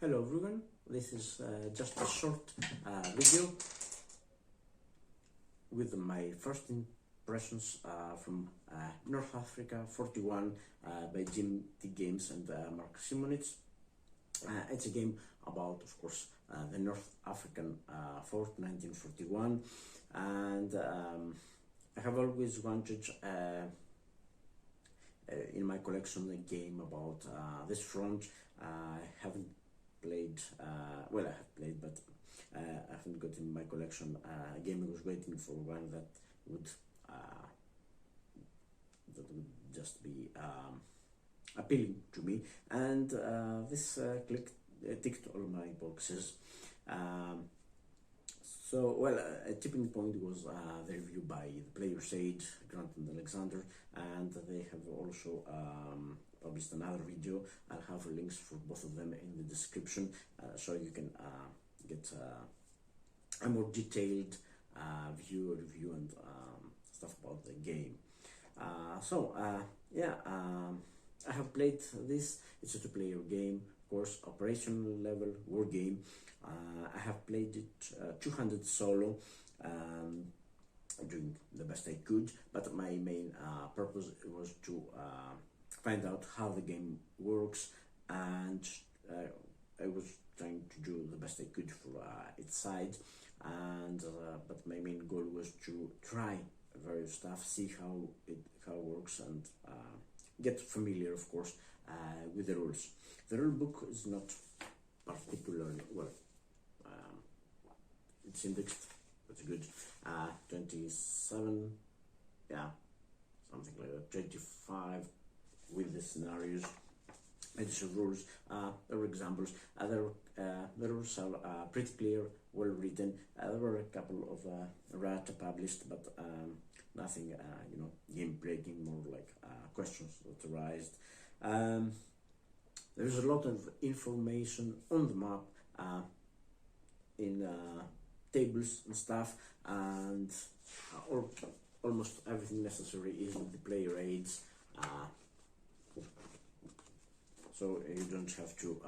Hello everyone, this is just a short video with my first impressions from North Africa 41 by Jim T Games and Mark Simonitz. It's a game about, of course, the North African fort 1941, and I have always wanted in my collection a game about this front. I haven't played, well, I have played, but I haven't got in my collection a game. I was waiting for one that would just be appealing to me, and this ticked all my boxes. So, well, a tipping point was the review by the Player's Aid, Grant and Alexander, and they have also published another video. I'll have links for both of them in the description, so you can get a more detailed review and stuff about the game. Yeah, I have played this. It's a two-player game, of course, operational level war game. I have played it 200 solo, doing the best I could, but my main purpose was to find out how the game works, and I was trying to do the best I could for its side, and but my main goal was to try various stuff, see how it works, and get familiar, of course, with the rules. The rule book is not particularly well. It's indexed, that's good. 27, yeah, something like that. 25 with the scenarios, additional rules. There were examples. The rules are pretty clear, well written. There were a couple of errata published, but nothing, game breaking. More like questions that arised. There's a lot of information on the map, in tables and stuff, and almost everything necessary is in the player aids, so you don't have to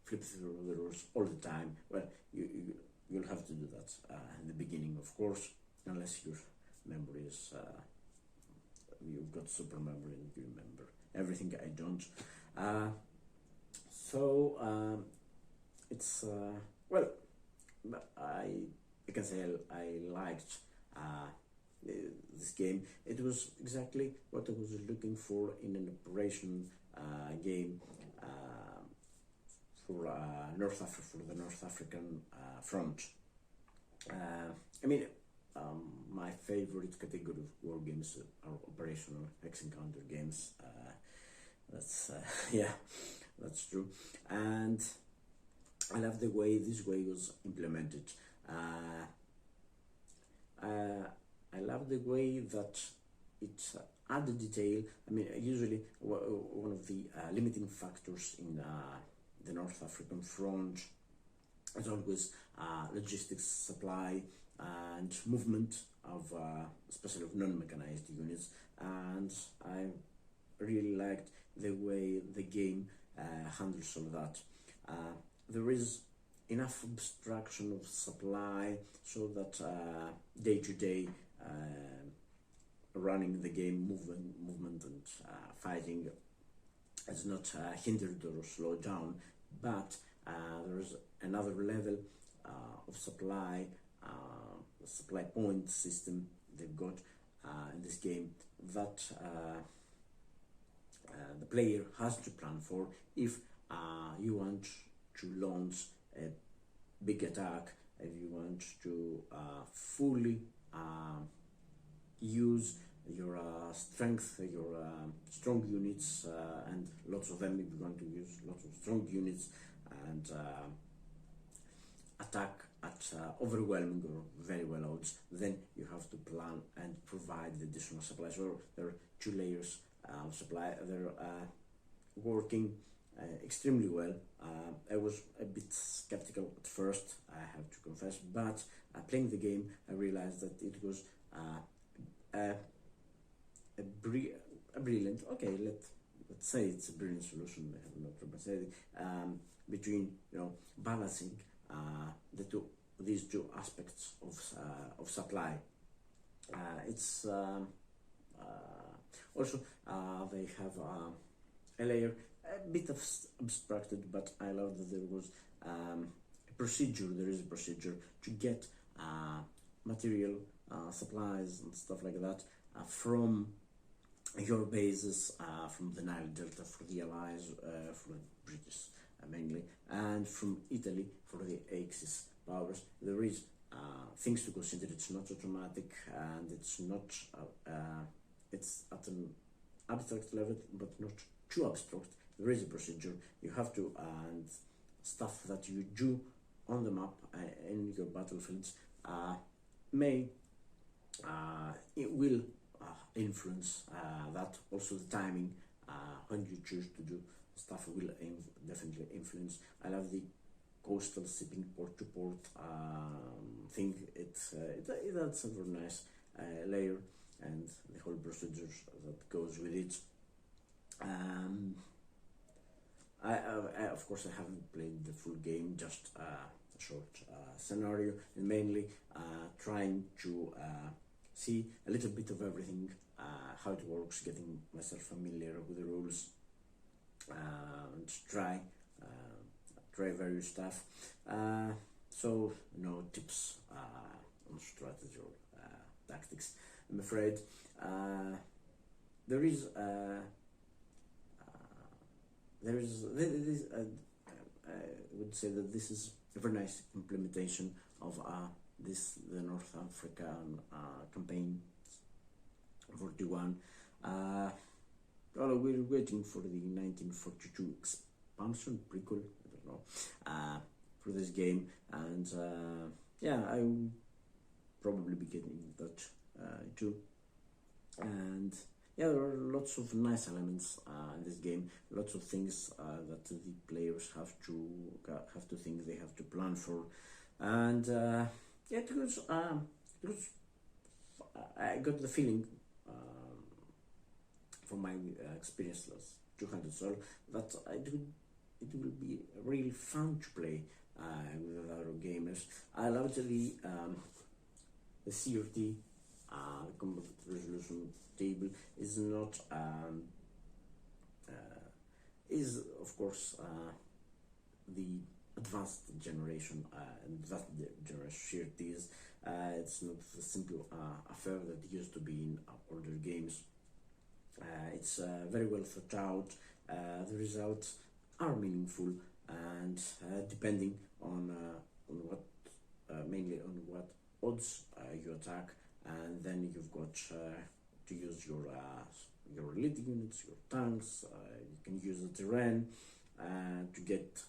flip through the rules all the time. Well, you'll have to do that in the beginning, of course, unless your memory is you've got super memory and you remember everything. I don't. It's well, I can say I liked this game. It was exactly what I was looking for in an operation game for the North African front. I mean, my favorite category of war games are operational hex encounter games. That's yeah, that's true, and I love the way this way was implemented. I love the way that it added detail. I mean, usually one of the limiting factors in the North African front is always logistics, supply, and movement of especially of non-mechanized units, and I really liked the way the game handles all that. There is enough obstruction of supply so that day-to-day running the game, movement and fighting is not hindered or slowed down, but there is another level of supply, the supply point system they've got in this game that the player has to plan for if you want to launch a big attack, if you want to fully use your strength, your strong units, and lots of them. If you want to use lots of strong units and attack at overwhelming or very well odds, then you have to plan and provide the additional supply. So there are two layers of supply. They're working extremely well. I was a bit skeptical at first, I have to confess, but playing the game I realized that it was a brilliant, okay, let's say it's a brilliant solution. I have not represented between balancing these two aspects of supply. It's also they have a layer a bit of abstracted, but I love that there was a procedure. There is a procedure to get material, supplies and stuff like that from your bases, from the Nile Delta for the Allies, for the British mainly, and from Italy for the Axis powers. There is things to consider. It's not automatic, and it's not it's at an abstract level, but not too abstract. There is a procedure you have to, and stuff that you do on the map in your battlefields it will influence that. Also the timing when you choose to do stuff will definitely influence. I love the coastal shipping port to port thing. It adds a very nice layer, and the whole procedure that goes with it. I of course I haven't played the full game, just a short scenario, and mainly trying to see a little bit of everything, how it works, getting myself familiar with the rules, and try various stuff. So no tips on strategy or tactics, I'm afraid. There is I would say that this is a very nice implementation of the North African campaign 41. Well, we're waiting for the 1942 expansion prequel, I don't know, for this game, and yeah, I will probably be getting that too. And yeah, there are lots of nice elements in this game. Lots of things that the players have to think, they have to plan for, and yeah, it was I got the feeling from my experience last 200 Sol that it will be really fun to play with other gamers. I loved the CRT combat resolution table is not is of course the advanced generation CRTs. It's not the simple affair that used to be in older games. It's very well thought out. The results are meaningful, and depending on what mainly on what odds you attack, and then you've got to use your elite units, your tanks. You can use the terrain to get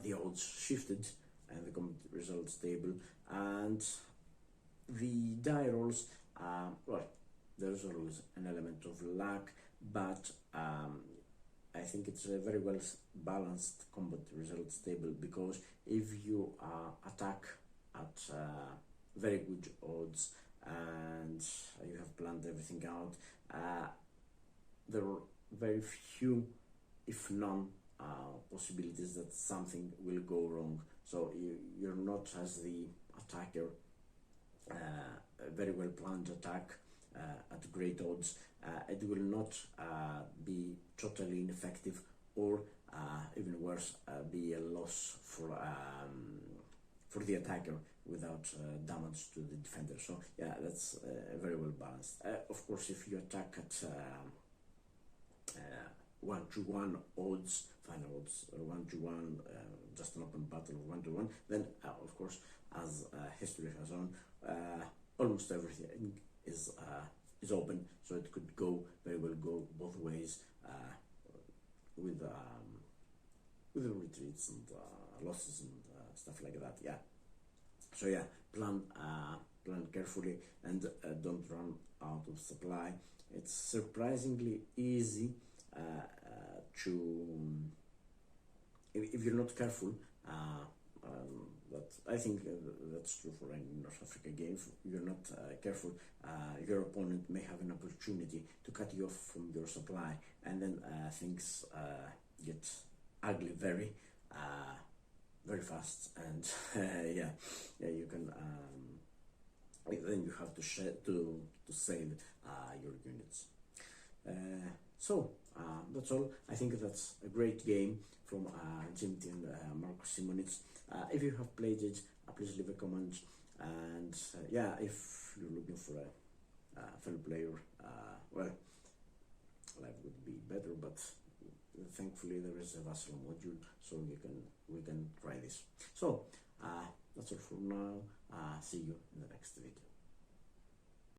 the odds shifted and the combat results table. And the die rolls, well, there's always an element of luck, but I think it's a very well balanced combat results table, because if you attack at very good odds and you have planned everything out, there are very few, if none, possibilities that something will go wrong. So you're not, as the attacker, a very well planned attack at great odds, it will not be totally ineffective, or even worse, be a loss for the attacker without damage to the defender. So yeah, that's very well balanced. Of course, if you attack at 1-to-1 odds, final odds, 1-to-1, just an open battle of 1-to-1, then of course, as history has on, almost everything is open, so it could very well go both ways, with the retreats and losses and stuff like that. Yeah. So yeah, plan carefully, and don't run out of supply. It's surprisingly easy to, if you're not careful, But I think that's true for any North Africa game. If you're not careful, your opponent may have an opportunity to cut you off from your supply, and then things get ugly very fast, and yeah, you can. Then you have to save your units. That's all. I think that's a great game from Jimty and Marco Simonitz. If you have played it, please leave a comment. And yeah, if you're looking for a fellow player, well, life would be better, but thankfully there is a Vassal module, so we can try this. So that's all for now. See you in the next video.